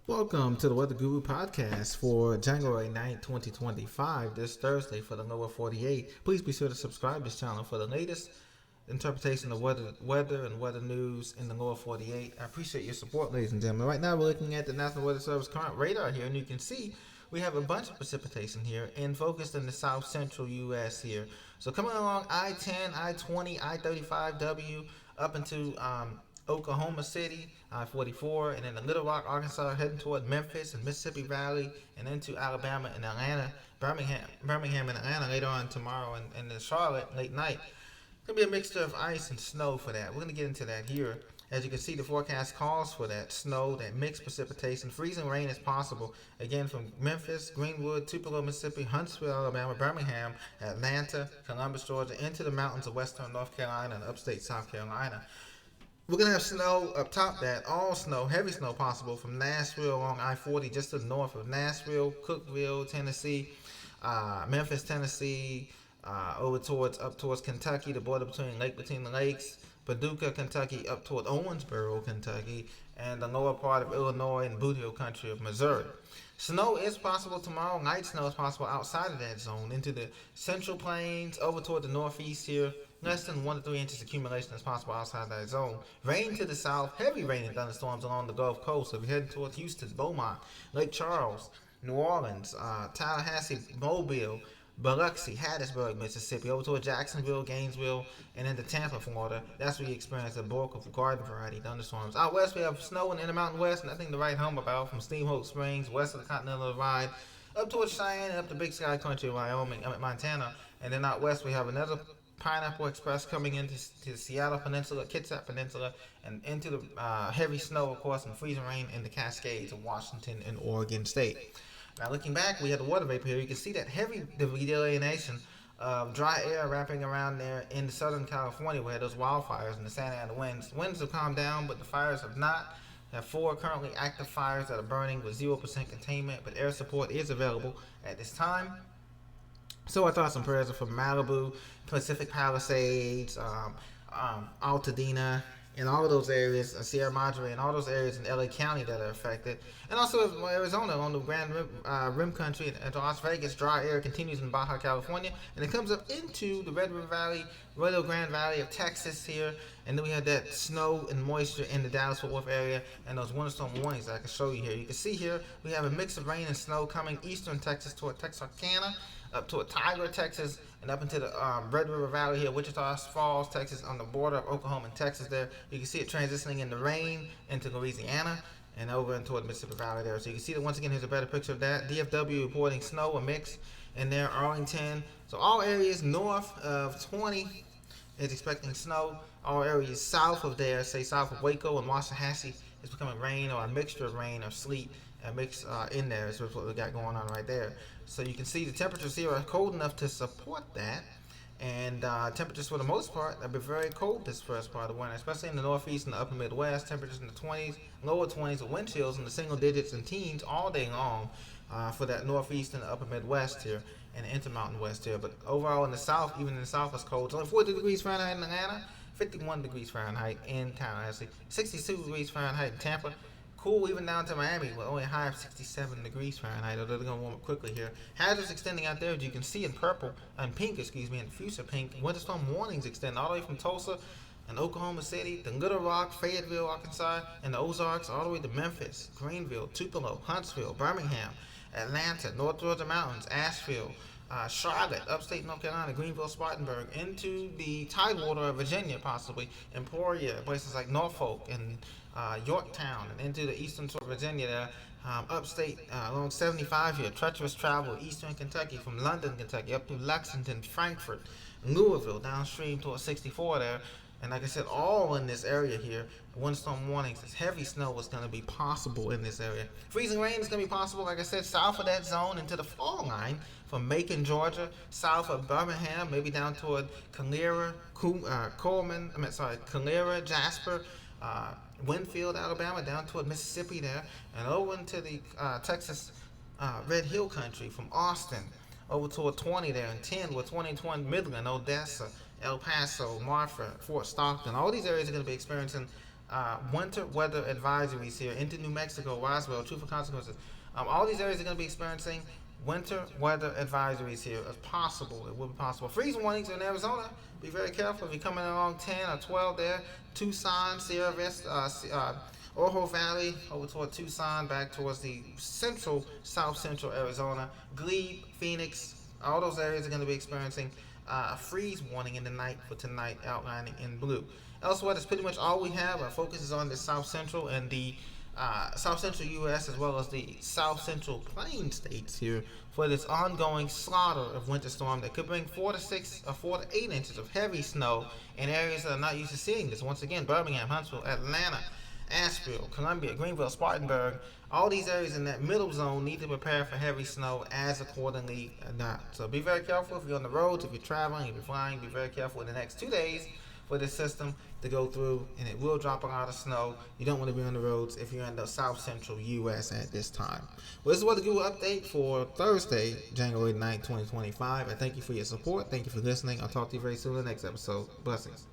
Welcome to the Weather Guru podcast for January 9th, 2025, this Thursday for the lower 48. Please be sure to subscribe to this channel for the latest interpretation of weather and weather news in the lower 48. I appreciate your support, ladies and gentlemen. Right now, we're looking at the National Weather Service current radar here, and you can see we have a bunch of precipitation here and focused in the south central U.S. here. So, coming along I 10, I 20, I 35W up into Oklahoma City, I-44, and then the Little Rock, Arkansas, heading toward Memphis and Mississippi Valley, and into Alabama and Atlanta, Birmingham and Atlanta later on tomorrow, and then Charlotte late night. Gonna be a mixture of ice and snow for that. We're gonna get into that here. As you can see, the forecast calls for that snow, that mixed precipitation. Freezing rain is possible. Again, from Memphis, Greenwood, Tupelo, Mississippi, Huntsville, Alabama, Birmingham, Atlanta, Columbus, Georgia, into the mountains of western North Carolina and upstate South Carolina. We're gonna have snow up top that, all snow, heavy snow possible from Nashville along I-40 just to the north of Nashville, Cookeville, Tennessee, Memphis, Tennessee, up towards Kentucky, the border between the lakes, Paducah, Kentucky, up toward Owensboro, Kentucky, and the lower part of Illinois and Boot Hill country of Missouri. Snow is possible tomorrow. Light snow is possible outside of that zone into the central plains, over toward the northeast here. Less than 1 to 3 inches accumulation is possible outside that zone. Rain to the south, heavy rain and thunderstorms along the Gulf Coast. So we're heading towards Houston, Beaumont, Lake Charles, New Orleans, Tallahassee, Mobile, Biloxi, Hattiesburg, Mississippi, over toward Jacksonville, Gainesville, and into Tampa, Florida. That's where you experience the bulk of garden variety thunderstorms. Out west, we have snow in the Intermountain West, nothing to write home about, from Steamboat Springs, west of the Continental Divide, up towards Cheyenne, and up to Big Sky Country, Montana. And then out west, we have another Pineapple Express coming into the Seattle Peninsula, Kitsap Peninsula, and into the heavy snow, of course, and freezing rain in the Cascades of Washington and Oregon State. Now, looking back, we had the water vapor here. You can see that heavy delineation of dry air wrapping around there in Southern California, where those wildfires and the Santa Ana winds. Winds have calmed down, but the fires have not. There are 4 currently active fires that are burning with 0% containment, but air support is available at this time. So our thoughts and prayers are for Malibu, Pacific Palisades, Altadena, and all of those areas, Sierra Madre, and all those areas in LA County that are affected. And also Arizona on the Grand Rim Country and Las Vegas. Dry air continues in Baja California, and it comes up into the Red River Valley, Rio Grande Valley of Texas here. And then we have that snow and moisture in the Dallas-Fort Worth area, and those winter storm warnings that I can show you here. You can see here we have a mix of rain and snow coming eastern Texas toward Texarkana, up toward Tyler, Texas, and up into the Red River Valley here, Wichita Falls, Texas, on the border of Oklahoma and Texas there. You can see it transitioning into rain into Louisiana and over into the Mississippi Valley there. So you can see that once again, here's a better picture of that. DFW reporting snow, a mix in there, Arlington. So all areas north of 20 is expecting snow. All areas south of there, say south of Waco and Waxahachie, is becoming rain or a mixture of rain or sleet. A mix in there is what we got going on right there. So you can see the temperatures here are cold enough to support that. And temperatures for the most part have been very cold this first part of the winter, especially in the northeast and the upper Midwest. Temperatures in the 20s, lower 20s with wind chills in the single digits and teens all day long for that northeast and the upper Midwest here and the intermountain west here. But overall in the south, even in the south, it's cold. It's only 40 degrees Fahrenheit in Atlanta, 51 degrees Fahrenheit in Tallahassee, 62 degrees Fahrenheit in Tampa. Cool even down to Miami with only a high of 67 degrees Fahrenheit, although they're going to warm up quickly here. Hazards extending out there, as you can see in pink, and fuchsia pink. Winter storm warnings extend all the way from Tulsa and Oklahoma City, to Little Rock, Fayetteville, Arkansas, and the Ozarks, all the way to Memphis, Greenville, Tupelo, Huntsville, Birmingham, Atlanta, North Georgia Mountains, Asheville, Charlotte, upstate North Carolina, Greenville, Spartanburg, into the Tidewater of Virginia, possibly, Emporia, places like Norfolk and Yorktown, and into the eastern sort of Virginia there, upstate along 75 here, treacherous travel, eastern Kentucky, from London, Kentucky, up to Lexington, Frankfort, Louisville, downstream towards 64 there. And like I said, all in this area here, windstorm warnings, heavy snow is going to be possible in this area. Freezing rain is going to be possible, like I said, south of that zone into the fall line from Macon, Georgia, south of Birmingham, maybe down toward Calera, Calera, Jasper, Winfield, Alabama, down toward Mississippi there, and over into the Texas Red Hill country from Austin over toward 20 there, and 10 with 20 Midland, Odessa, El Paso, Marfa, Fort Stockton. All these areas are going to be experiencing winter weather advisories here into New Mexico, Roswell, truthful consequences. All these areas are going to be experiencing winter weather advisories here as possible. It will be possible. Freeze warnings in Arizona. Be very careful if you're coming along 10 or 12 there. Tucson, Sierra Vista, Ojai Valley, over toward Tucson, back towards the central, south central Arizona. Glebe, Phoenix, all those areas are going to be experiencing a freeze warning in the night for tonight, outlining in blue. Elsewhere, that's pretty much all we have. Our focus is on the south central and the south central U.S. as well as the south central plain states here for this ongoing slaughter of winter storm that could bring 4 to 6 or 4 to 8 inches of heavy snow in areas that are not used to seeing this. Once again, Birmingham, Huntsville, Atlanta, Asheville, Columbia, Greenville, Spartanburg, all these areas in that middle zone need to prepare for heavy snow as accordingly not. So be very careful if you're on the roads, if you're traveling, if you're flying, be very careful in the next 2 days for this system to go through, and it will drop a lot of snow. You don't want to be on the roads if you're in the south central U.S. at this time. Well, this is what the Google update for Thursday, January 9th, 2025. I thank you for your support. Thank you for listening. I'll talk to you very soon in the next episode. Blessings.